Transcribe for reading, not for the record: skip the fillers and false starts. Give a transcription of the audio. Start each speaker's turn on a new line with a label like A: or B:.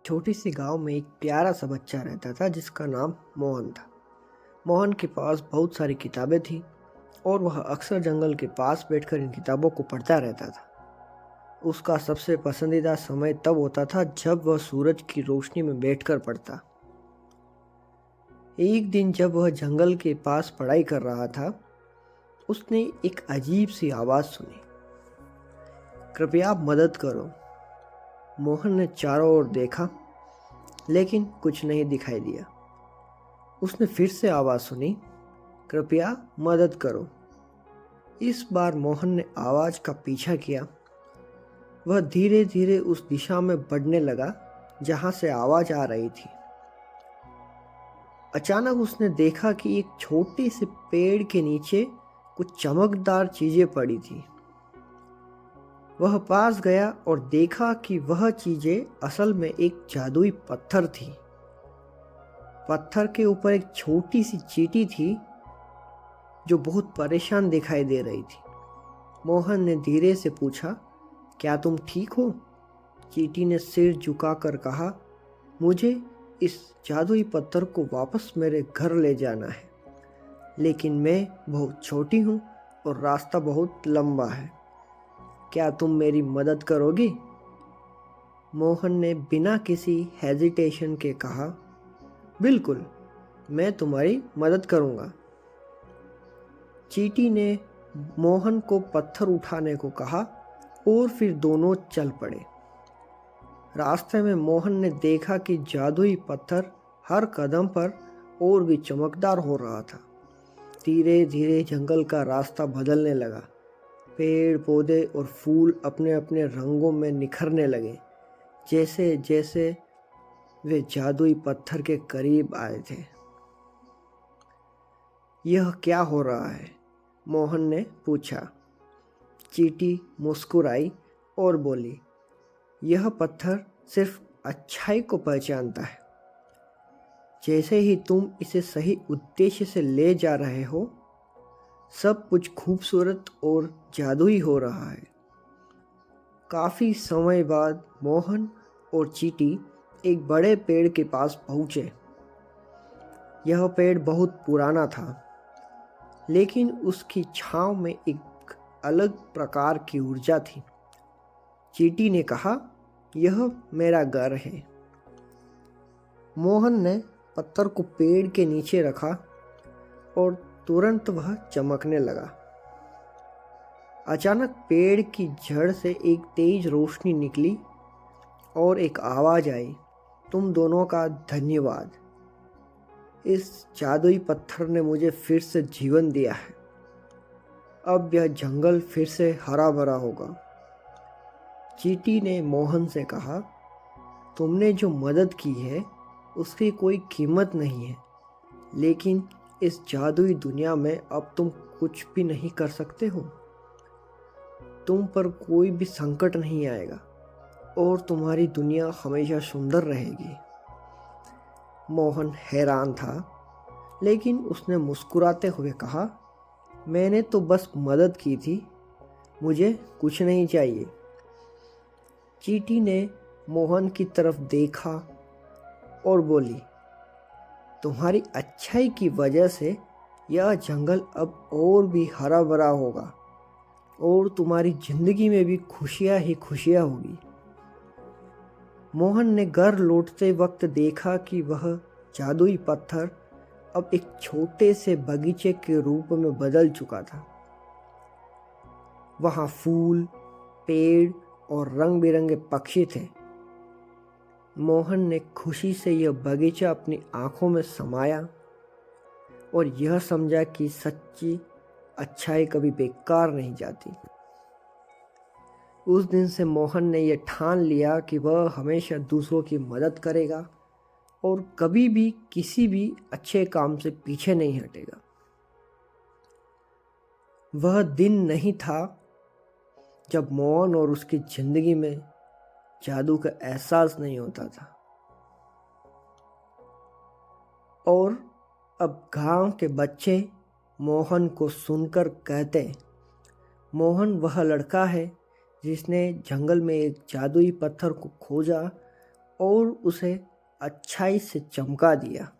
A: छोटी सी गांव में एक प्यारा सा बच्चा रहता था जिसका नाम मोहन था। मोहन के पास बहुत सारी किताबें थी और वह अक्सर जंगल के पास बैठकर इन किताबों को पढ़ता रहता था। उसका सबसे पसंदीदा समय तब होता था जब वह सूरज की रोशनी में बैठकर पढ़ता। एक दिन जब वह जंगल के पास पढ़ाई कर रहा था, उसने एक अजीब सी आवाज़ सुनी। कृपया मदद करो। मोहन ने चारों ओर देखा, लेकिन कुछ नहीं दिखाई दिया। उसने फिर से आवाज़ सुनी, कृपया मदद करो। इस बार मोहन ने आवाज़ का पीछा किया। वह धीरे धीरे उस दिशा में बढ़ने लगा जहाँ से आवाज़ आ रही थी। अचानक उसने देखा कि एक छोटे से पेड़ के नीचे कुछ चमकदार चीज़ें पड़ी थी। वह पास गया और देखा कि वह चीज़ें असल में एक जादुई पत्थर थी। पत्थर के ऊपर एक छोटी सी चींटी थी जो बहुत परेशान दिखाई दे रही थी। मोहन ने धीरे से पूछा, क्या तुम ठीक हो? चींटी ने सिर झुकाकर कहा, मुझे इस जादुई पत्थर को वापस मेरे घर ले जाना है, लेकिन मैं बहुत छोटी हूँ और रास्ता बहुत लंबा है। क्या तुम मेरी मदद करोगी? मोहन ने बिना किसी हेजिटेशन के कहा, बिल्कुल, मैं तुम्हारी मदद करूँगा। चींटी ने मोहन को पत्थर उठाने को कहा और फिर दोनों चल पड़े। रास्ते में मोहन ने देखा कि जादुई पत्थर हर कदम पर और भी चमकदार हो रहा था। धीरे धीरे जंगल का रास्ता बदलने लगा। पेड़ पौधे और फूल अपने अपने रंगों में निखरने लगे जैसे जैसे वे जादुई पत्थर के करीब आए थे। यह क्या हो रहा है? मोहन ने पूछा। चींटी मुस्कुराई और बोली, यह पत्थर सिर्फ अच्छाई को पहचानता है। जैसे ही तुम इसे सही उद्देश्य से ले जा रहे हो, सब कुछ खूबसूरत और जादुई हो रहा है। काफ़ी समय बाद मोहन और चींटी एक बड़े पेड़ के पास पहुँचे। यह पेड़ बहुत पुराना था, लेकिन उसकी छांव में एक अलग प्रकार की ऊर्जा थी। चींटी ने कहा, यह मेरा घर है। मोहन ने पत्थर को पेड़ के नीचे रखा और तुरंत वह चमकने लगा। अचानक पेड़ की जड़ से एक तेज रोशनी निकली और एक आवाज़ आई, तुम दोनों का धन्यवाद। इस जादुई पत्थर ने मुझे फिर से जीवन दिया है। अब यह जंगल फिर से हरा भरा होगा। चींटी ने मोहन से कहा, तुमने जो मदद की है उसकी कोई कीमत नहीं है, लेकिन इस जादुई दुनिया में अब तुम कुछ भी नहीं कर सकते हो। तुम पर कोई भी संकट नहीं आएगा और तुम्हारी दुनिया हमेशा सुंदर रहेगी। मोहन हैरान था, लेकिन उसने मुस्कुराते हुए कहा, मैंने तो बस मदद की थी, मुझे कुछ नहीं चाहिए। चींटी ने मोहन की तरफ देखा और बोली, तुम्हारी अच्छाई की वजह से यह जंगल अब और भी हरा भरा होगा और तुम्हारी जिंदगी में भी खुशियाँ ही खुशियाँ होगी। मोहन ने घर लौटते वक्त देखा कि वह जादुई पत्थर अब एक छोटे से बगीचे के रूप में बदल चुका था। वहाँ फूल, पेड़ और रंग बिरंगे पक्षी थे। मोहन ने खुशी से यह बगीचा अपनी आंखों में समाया और यह समझा कि सच्ची अच्छाई कभी बेकार नहीं जाती। उस दिन से मोहन ने यह ठान लिया कि वह हमेशा दूसरों की मदद करेगा और कभी भी किसी भी अच्छे काम से पीछे नहीं हटेगा। वह दिन नहीं था जब मोहन और उसकी जिंदगी में जादू का एहसास नहीं होता था। और अब गांव के बच्चे मोहन को सुनकर कहते, मोहन वह लड़का है जिसने जंगल में एक जादुई पत्थर को खोजा और उसे अच्छाई से चमका दिया।